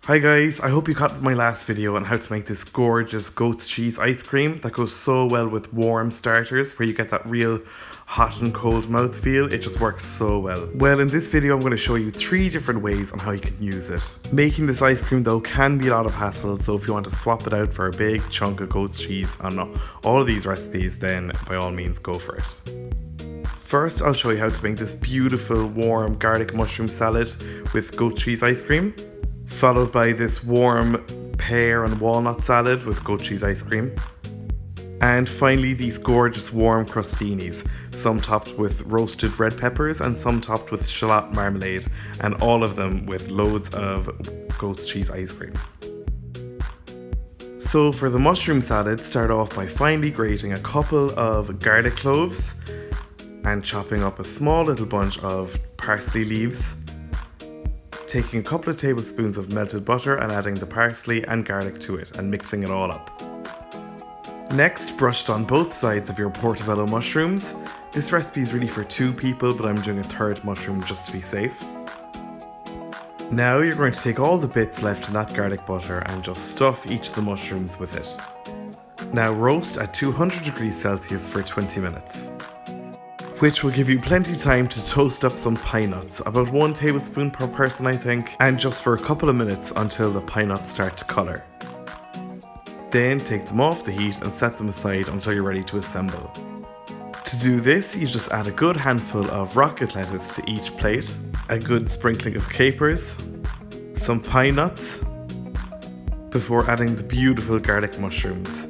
Hi guys, I hope you caught my last video on how to make this gorgeous goat's cheese ice cream that goes so well with warm starters where you get that real hot and cold mouthfeel. It just works so well. Well, in this video I'm going to show you 3 different ways on how you can use it. Making this ice cream though can be a lot of hassle, so if you want to swap it out for a big chunk of goat's cheese on all of these recipes, then by all means go for it. First, I'll show you how to make this beautiful warm garlic mushroom salad with goat cheese ice cream, followed by this warm pear and walnut salad with goat cheese ice cream, and finally these gorgeous warm crostinis, some topped with roasted red peppers and some topped with shallot marmalade, and all of them with loads of goat's cheese ice cream. So for the mushroom salad, start off by finely grating a couple of garlic cloves and chopping up a small little bunch of parsley leaves, taking a couple of tablespoons of melted butter and adding the parsley and garlic to it and mixing it all up. Next, brushed on both sides of your portobello mushrooms. This recipe is really for 2 people, but I'm doing a 3rd mushroom just to be safe. Now you're going to take all the bits left in that garlic butter and just stuff each of the mushrooms with it. Now roast at 200 degrees Celsius for 20 minutes. Which will give you plenty time to toast up some pine nuts, about 1 tablespoon per person I think, and just for a couple of minutes until the pine nuts start to colour. Then take them off the heat and set them aside until you're ready to assemble. To do this, you just add a good handful of rocket lettuce to each plate, a good sprinkling of capers, some pine nuts, before adding the beautiful garlic mushrooms.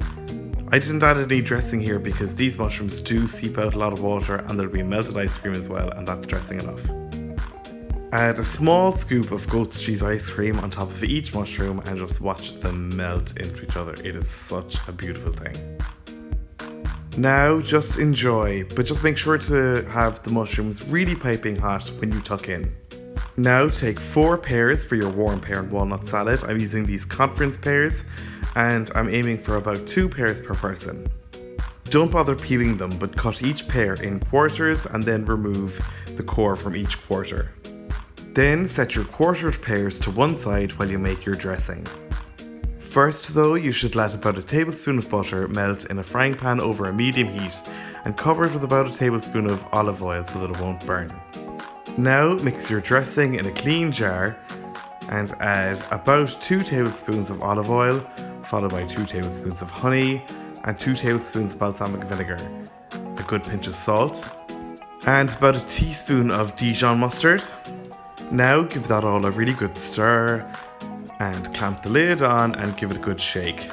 I didn't add any dressing here because these mushrooms do seep out a lot of water and there'll be melted ice cream as well, and that's dressing enough. Add a small scoop of goat's cheese ice cream on top of each mushroom and just watch them melt into each other. It is such a beautiful thing. Now just enjoy, but just make sure to have the mushrooms really piping hot when you tuck in. Now take 4 pears for your warm pear and walnut salad. I'm using these conference pears and I'm aiming for about 2 pears per person. Don't bother peeling them, but cut each pear in quarters and then remove the core from each quarter. Then set your quartered pears to one side while you make your dressing. First though, you should let about a tablespoon of butter melt in a frying pan over a medium heat and cover it with about a tablespoon of olive oil so that it won't burn. Now mix your dressing in a clean jar and add about 2 tablespoons of olive oil, followed by 2 tablespoons of honey and 2 tablespoons of balsamic vinegar, a good pinch of salt, and about a teaspoon of Dijon mustard. Now give that all a really good stir and clamp the lid on and give it a good shake.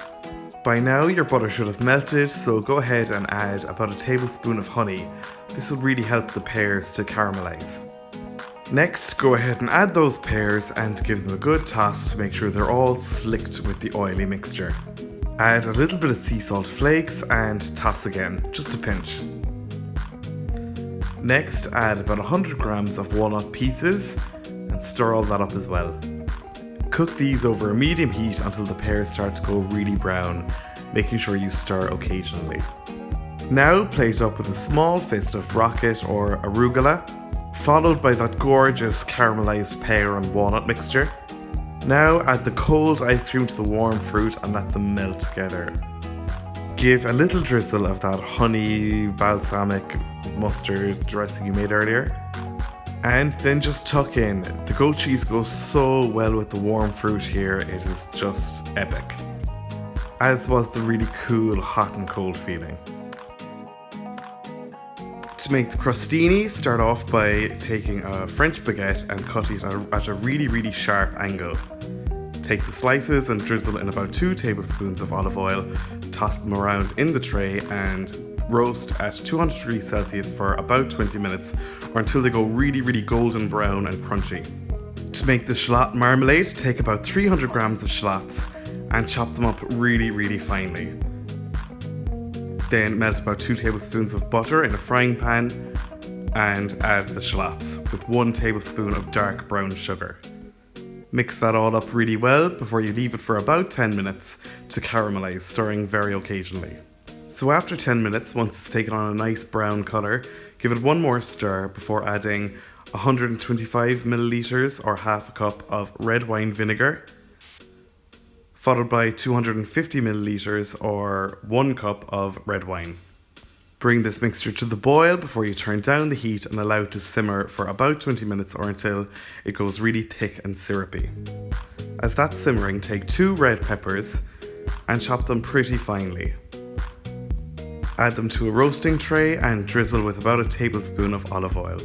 By now your butter should have melted, so go ahead and add about a tablespoon of honey. This will really help the pears to caramelise. Next, go ahead and add those pears and give them a good toss to make sure they're all slicked with the oily mixture. Add a little bit of sea salt flakes and toss again, just a pinch. Next, add about 100 grams of walnut pieces and stir all that up as well. Cook these over a medium heat until the pears start to go really brown, making sure you stir occasionally. Now plate up with a small fist of rocket or arugula, followed by that gorgeous caramelized pear and walnut mixture. Now add the cold ice cream to the warm fruit and let them melt together. Give a little drizzle of that honey balsamic mustard dressing you made earlier. And then just tuck in. The goat cheese goes so well with the warm fruit here, it is just epic. As was the really cool hot and cold feeling. To make the crostini, start off by taking a French baguette and cut it at a really sharp angle. Take the slices and drizzle in about 2 tablespoons of olive oil, toss them around in the tray and roast at 200 degrees Celsius for about 20 minutes or until they go really golden brown and crunchy. To make the shallot marmalade, take about 300 grams of shallots and chop them up really finely. Then melt about 2 tablespoons of butter in a frying pan and add the shallots with 1 tablespoon of dark brown sugar. Mix that all up really well before you leave it for about 10 minutes to caramelize, stirring very occasionally. So after 10 minutes, once it's taken on a nice brown colour, give it 1 more stir before adding 125 milliliters or half a cup of red wine vinegar, followed by 250 milliliters or 1 cup of red wine. Bring this mixture to the boil before you turn down the heat and allow it to simmer for about 20 minutes or until it goes really thick and syrupy. As that's simmering, take 2 red peppers and chop them pretty finely. Add them to a roasting tray and drizzle with about a tablespoon of olive oil,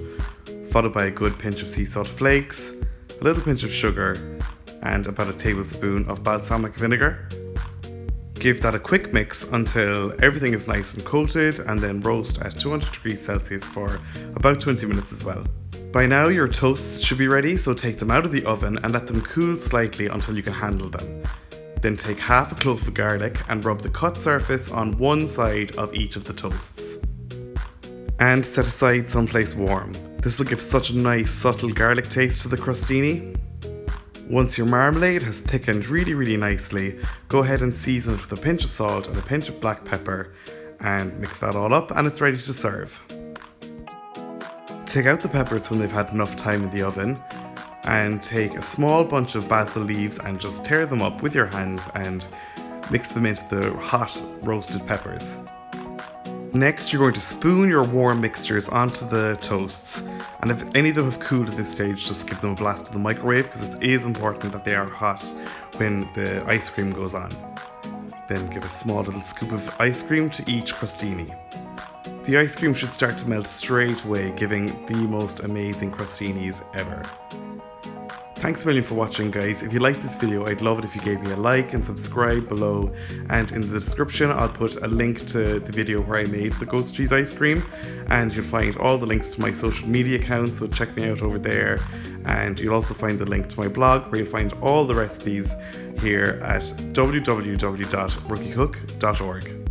followed by a good pinch of sea salt flakes, a little pinch of sugar, and about a tablespoon of balsamic vinegar. Give that a quick mix until everything is nice and coated, and then roast at 200 degrees Celsius for about 20 minutes as well. By now your toasts should be ready, so take them out of the oven and let them cool slightly until you can handle them. Then take half a clove of garlic and rub the cut surface on one side of each of the toasts. And set aside someplace warm. This will give such a nice subtle garlic taste to the crostini. Once your marmalade has thickened really nicely, go ahead and season it with a pinch of salt and a pinch of black pepper and mix that all up and it's ready to serve. Take out the peppers when they've had enough time in the oven and take a small bunch of basil leaves and just tear them up with your hands and mix them into the hot roasted peppers. Next, you're going to spoon your warm mixtures onto the toasts, and if any of them have cooled at this stage, just give them a blast to the microwave because it is important that they are hot when the ice cream goes on. Then give a small little scoop of ice cream to each crostini. The ice cream should start to melt straight away, giving the most amazing crostinis ever. Thanks a million for watching, guys. If you liked this video, I'd love it if you gave me a like and subscribe below, and in the description I'll put a link to the video where I made the goat's cheese ice cream, and you'll find all the links to my social media accounts, so check me out over there, and you'll also find the link to my blog where you'll find all the recipes here at www.rookiecook.org.